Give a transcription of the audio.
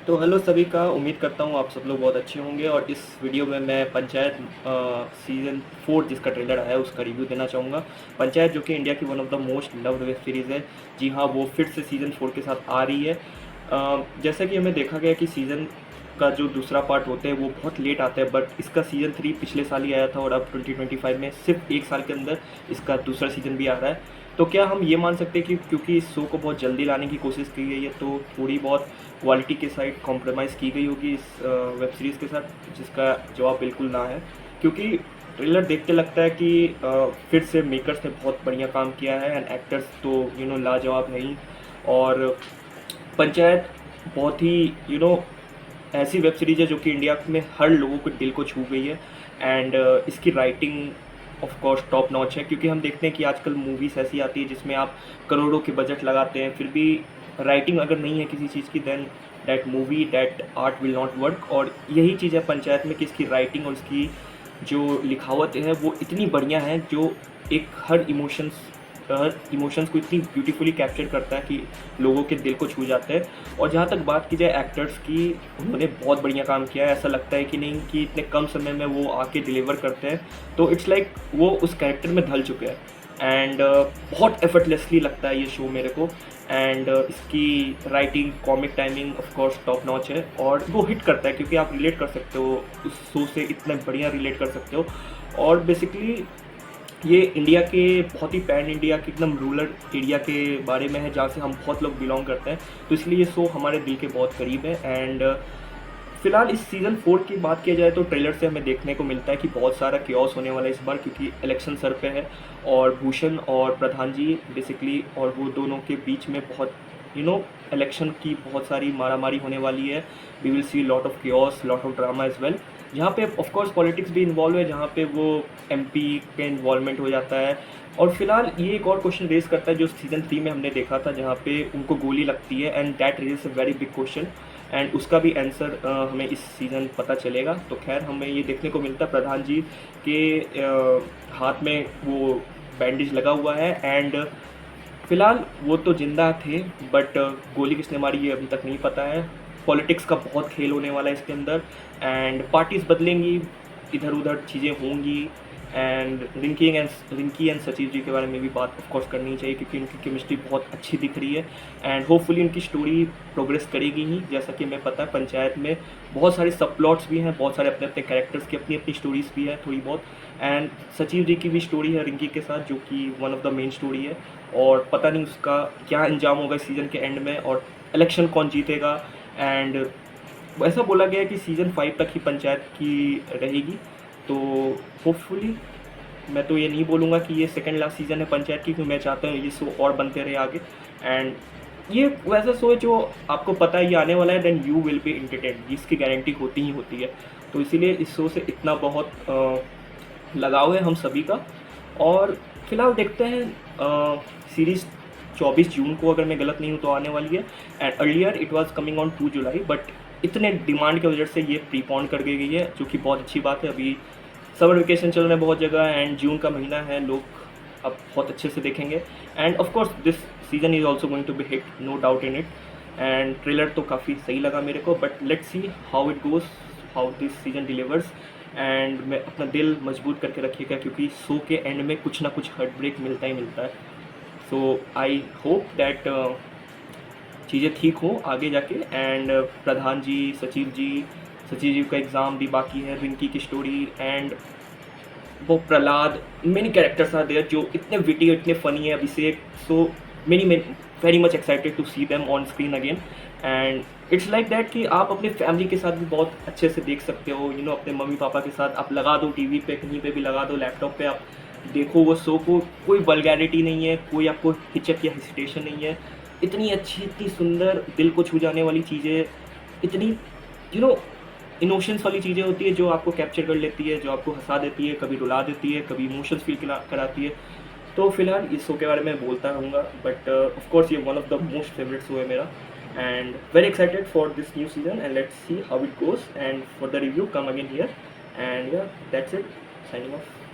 तो हेलो सभी का, उम्मीद करता हूँ आप सब लोग बहुत अच्छे होंगे। और इस वीडियो में मैं पंचायत सीज़न 4 जिसका ट्रेलर आया है उसका रिव्यू देना चाहूँगा। पंचायत जो कि इंडिया की one of the most loved web series है। जी हाँ, वो फिर से सीज़न 4 के साथ आ रही है। जैसा कि हमें देखा गया कि सीज़न का जो दूसरा पार्ट होते हैं वो बहुत लेट आता है, बट इसका सीज़न 3 पिछले साल ही आया था और अब 2025 में सिर्फ एक साल के अंदर इसका दूसरा सीज़न भी आ रहा है। तो क्या हम ये मान सकते हैं कि क्योंकि इस शो को बहुत जल्दी लाने की कोशिश की गई है तो थोड़ी बहुत क्वालिटी के साइड कॉम्प्रोमाइज़ की गई होगी इस वेब सीरीज़ के साथ? जिसका जवाब बिल्कुल ना है, क्योंकि ट्रेलर देख के लगता है कि फिर से मेकर्स ने बहुत बढ़िया काम किया है एंड एक्टर्स तो लाजवाब है ही। और पंचायत बहुत ही ऐसी वेब सीरीज़ है जो कि इंडिया में हर लोगों के दिल को छू गई है। एंड इसकी writing of course top notch है, क्योंकि हम देखते हैं कि आजकल मूवीज़ ऐसी आती है जिसमें आप करोड़ों के बजट लगाते हैं, फिर भी राइटिंग अगर नहीं है किसी चीज़ की then that movie that art will not work. और यही चीज़ है पंचायत में कि इसकी राइटिंग और इसकी जो लिखावट है वो इतनी बढ़िया है, जो एक हर इमोशंस को इतनी ब्यूटीफुली कैप्चर करता है कि लोगों के दिल को छू जाते हैं। और जहाँ तक बात की जाए एक्टर्स की, उन्होंने बहुत बढ़िया काम किया है। ऐसा लगता है कि नहीं कि इतने कम समय में वो आके डिलीवर करते हैं, तो इट्स लाइक वो उस कैरेक्टर में ढल चुके हैं। एंड बहुत एफर्टलेसली लगता है ये शो मेरे को। एंड इसकी writing, comic timing of course top notch है और वो हिट करता है, क्योंकि आप रिलेट कर सकते हो उस शो से, इतना बढ़िया रिलेट कर सकते हो। और बेसिकली ये इंडिया के बहुत ही पैन इंडिया के एकदम रूरल एरिया के बारे में है, जहाँ से हम बहुत लोग बिलोंग करते हैं, तो इसलिए ये शो हमारे दिल के बहुत करीब है। एंड फिलहाल इस सीज़न 4 की बात किया जाए तो ट्रेलर से हमें देखने को मिलता है कि बहुत सारा क्योस होने वाला है इस बार, क्योंकि इलेक्शन सर पे है और भूषण और प्रधान जी बेसिकली, और वो दोनों के बीच में बहुत इलेक्शन की बहुत सारी मारामारी होने वाली है। We will see lot of chaos, lot of drama as well, जहाँ पे ऑफ कोर्स पॉलिटिक्स भी इन्वॉल्व है, जहाँ पे वो एमपी के इन्वॉल्वमेंट हो जाता है। और फिलहाल ये एक और क्वेश्चन रेज करता है जो सीज़न 3 में हमने देखा था, जहाँ पे उनको गोली लगती है and that raise a very big question. And उसका भी आंसर हमें इस सीज़न पता चलेगा। तो खैर हमें ये देखने को मिलता है प्रधान जी के हाथ में वो बैंडेज लगा हुआ है। एंड फिलहाल वो तो जिंदा थे, बट गोली किसने मारी ये अभी तक नहीं पता है। पॉलिटिक्स का बहुत खेल होने वाला है इसके अंदर, एंड पार्टीज बदलेंगी, इधर उधर चीज़ें होंगी। एंड रिंकी एंड सचिव जी के बारे में भी बात ऑफ कोर्स करनी चाहिए, क्योंकि उनकी केमिस्ट्री बहुत अच्छी दिख रही है। एंड होपफुली उनकी स्टोरी प्रोग्रेस करेगी ही। जैसा कि हमें पता है पंचायत में बहुत सारे सब प्लॉट्स भी हैं, बहुत सारे अपने अपने कैरेक्टर्स की अपनी अपनी स्टोरीज भी है थोड़ी बहुत। एंड सचिव जी की भी स्टोरी है रिंकी के साथ, जो कि one of the main story है। और पता नहीं उसका क्या अंजाम होगा इस सीज़न के एंड में, और इलेक्शन कौन जीतेगा। एंड ऐसा बोला गया है कि सीज़न 5 तक ही पंचायत की रहेगी, तो होपफुली मैं तो ये नहीं बोलूँगा कि ये सेकंड लास्ट सीज़न है पंचायत की, क्योंकि मैं चाहता हूँ ये शो और बनते रहे आगे। एंड ये वैसा शो है जो आपको पता है ये आने वाला है, then you will be entertained, जिसकी गारंटी होती ही होती है। तो इसीलिए इस शो से इतना बहुत लगाव है हम सभी का। और फिलहाल देखते हैं सीरीज़ 24 जून को, अगर मैं गलत नहीं हूँ तो आने वाली है। And earlier it was coming on 2 July, but इतने डिमांड की वजह से ये प्रीपोन कर दी गई है, जो कि बहुत अच्छी बात है। अभी समर वेकेशन चल रहे हैं बहुत जगह, एंड जून का महीना है, लोग अब बहुत अच्छे से देखेंगे। And of course this season is also going to be hit, no doubt in it. And trailer तो काफ़ी सही लगा मेरे को, but let's see how it goes, how this season delivers. And मैं अपना दिल मजबूत करके रखिएगा, क्योंकि शो के एंड में कुछ ना कुछ हार्ट ब्रेक मिलता ही मिलता है। सो आई होप दैट चीज़ें ठीक हो आगे जाके। एंड प्रधान जी, सचिव जी का एग्ज़ाम भी बाकी है, रिंकी की स्टोरी, एंड वो Prahlad, many characters are there जो इतने विटी और इतने फनी है। Abhishek, so many very much excited to see them on screen again. And it's like that कि आप अपने फैमिली के साथ भी बहुत अच्छे से देख सकते हो, अपने मम्मी पापा के साथ आप लगा दो, टीवी पे कहीं पे भी लगा दो, लैपटॉप पे आप देखो वो शो को। कोई वल्गैरिटी नहीं है, कोई आपको हिचक या हेसिटेशन नहीं है। इतनी अच्छी, इतनी सुंदर, दिल को छू जाने वाली चीज़ें, इतनी इमोशंस वाली चीज़ें होती है जो आपको कैप्चर कर लेती है, जो आपको हंसा देती है, कभी रुला देती है, कभी इमोशंस फील कराती है। तो फिलहाल इस शो के बारे में बोलता रहूँगा, बट ऑफ कोर्स ये one of the most favourite show है मेरा। And very excited for this new season, and let's see how it goes. And for the review come again here, and या that's it, signing off.